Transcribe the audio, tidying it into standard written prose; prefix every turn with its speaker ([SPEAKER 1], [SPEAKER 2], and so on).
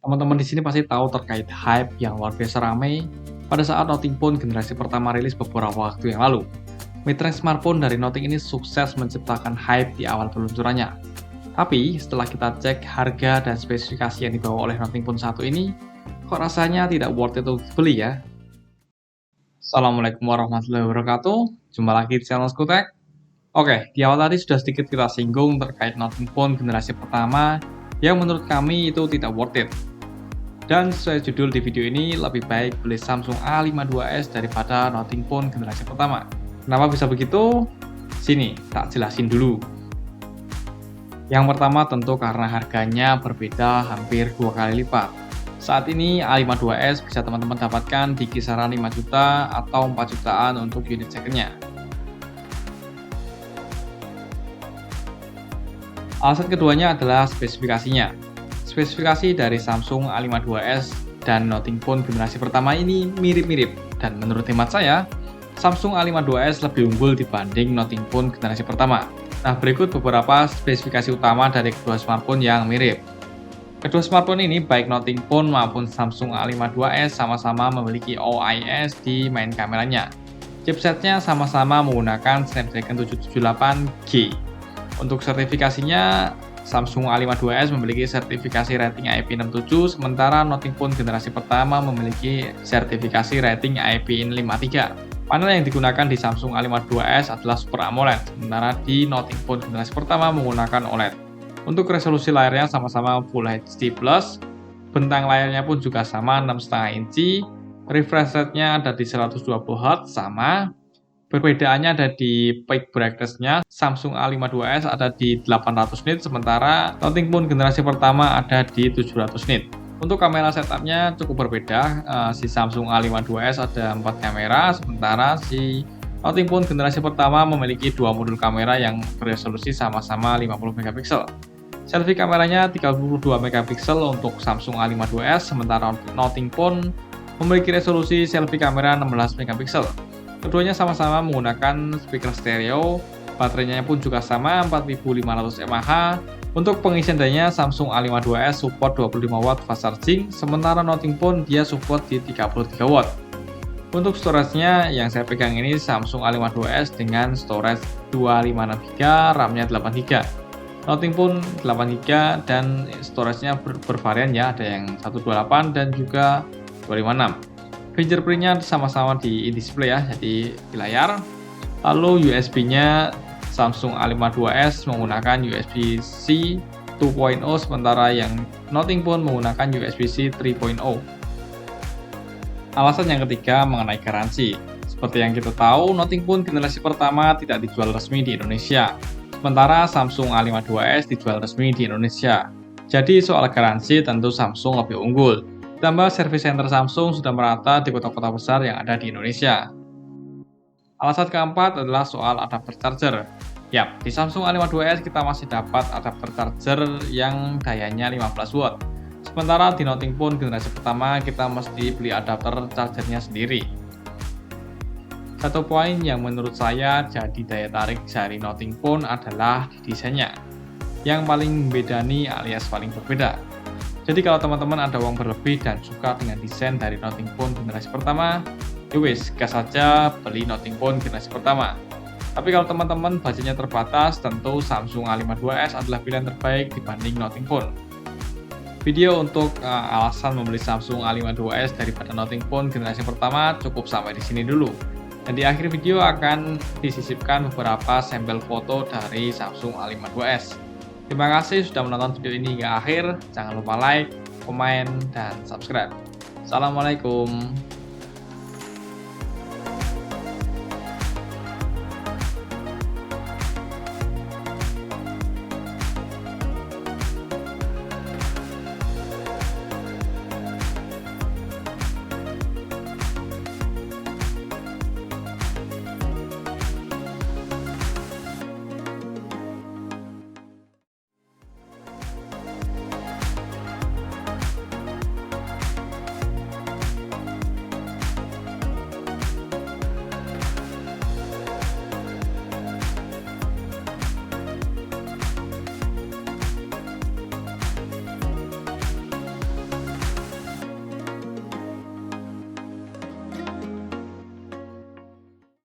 [SPEAKER 1] Teman-teman di sini pasti tahu terkait hype yang luar biasa ramai pada saat Nothing Phone generasi pertama rilis beberapa waktu yang lalu. Mid-range smartphone dari Nothing ini sukses menciptakan hype di awal peluncurannya. Tapi setelah kita cek harga dan spesifikasi yang dibawa oleh Nothing Phone 1 ini, kok rasanya tidak worth it untuk dibeli ya? Assalamualaikum warahmatullahi wabarakatuh. Jumpa lagi di channel Skutek. Oke, di awal tadi sudah sedikit kita singgung terkait Nothing Phone generasi pertama yang menurut kami itu tidak worth it. Dan sesuai judul di video ini, lebih baik beli Samsung A52s daripada Nothing Phone generasi pertama. Kenapa bisa begitu? Sini, tak jelasin dulu. Yang pertama tentu karena harganya berbeda hampir 2 kali lipat. Saat ini A52s bisa teman-teman dapatkan di kisaran 5 juta atau 4 jutaan untuk unit second-nya. Alasan keduanya adalah spesifikasinya. Spesifikasi dari Samsung A52s dan Nothing Phone generasi pertama ini mirip-mirip, dan menurut hemat saya, Samsung A52s lebih unggul dibanding Nothing Phone generasi pertama. Nah, berikut beberapa spesifikasi utama dari kedua smartphone yang mirip. Kedua smartphone ini, baik Nothing Phone maupun Samsung A52s sama-sama memiliki OIS di main kameranya. Chipsetnya sama-sama menggunakan Snapdragon 778G. Untuk sertifikasinya, Samsung A52s memiliki sertifikasi rating IP67, sementara Nothing Phone generasi pertama memiliki sertifikasi rating IP53. Panel yang digunakan di Samsung A52s adalah Super AMOLED, sementara di Nothing Phone generasi pertama menggunakan OLED. Untuk resolusi layarnya sama-sama Full HD+, bentang layarnya pun juga sama 6,5 inci, refresh rate-nya ada di 120Hz sama. Perbedaannya ada di peak brightness-nya, Samsung A52s ada di 800 nit, sementara Nothing Phone generasi pertama ada di 700 nit. Untuk kamera setup-nya cukup berbeda, si Samsung A52s ada 4 kamera, sementara si Nothing Phone generasi pertama memiliki 2 modul kamera yang beresolusi sama-sama 50 megapiksel. Selfie kameranya 32 megapiksel untuk Samsung A52s, sementara Nothing Phone memiliki resolusi selfie kamera 16 megapiksel. Keduanya sama-sama menggunakan speaker stereo, baterainya pun juga sama 4500 mAh. Untuk pengisian dayanya, Samsung A52s support 25 watt fast charging, sementara Nothing Phone dia support di 33 watt. Untuk storage-nya yang saya pegang ini Samsung A52s dengan storage 256GB, RAM-nya 8GB. Nothing Phone 8GB dan storage-nya bervarian ya, ada yang 128 dan juga 256. Fingerprint-nya sama-sama di display ya, jadi di layar. Lalu USB-nya Samsung A52s menggunakan USB-C 2.0, sementara yang Nothing Phone menggunakan USB-C 3.0. Alasan yang ketiga mengenai garansi. Seperti yang kita tahu, Nothing Phone generasi pertama tidak dijual resmi di Indonesia, sementara Samsung A52s dijual resmi di Indonesia. Jadi soal garansi tentu Samsung lebih unggul. Ditambah service center Samsung sudah merata di kota-kota besar yang ada di Indonesia. Alasan keempat adalah soal adapter charger. Yap, di Samsung A52s kita masih dapat adapter charger yang dayanya 15 watt. Sementara di Nothing Phone generasi pertama kita mesti beli adapter chargernya sendiri. Satu poin yang menurut saya jadi daya tarik dari Nothing Phone adalah di desainnya, yang paling membedani alias paling berbeda. Jadi kalau teman-teman ada uang berlebih dan suka dengan desain dari Nothing Phone generasi pertama, yowis, gas saja beli Nothing Phone generasi pertama. Tapi kalau teman-teman budgetnya terbatas, tentu Samsung A52s adalah pilihan terbaik dibanding Nothing Phone. Video untuk alasan membeli Samsung A52s daripada Nothing Phone generasi pertama cukup sampai di sini dulu. Dan di akhir video akan disisipkan beberapa sampel foto dari Samsung A52s. Terima kasih sudah menonton video ini hingga akhir. Jangan lupa like, komen, dan subscribe. Assalamualaikum.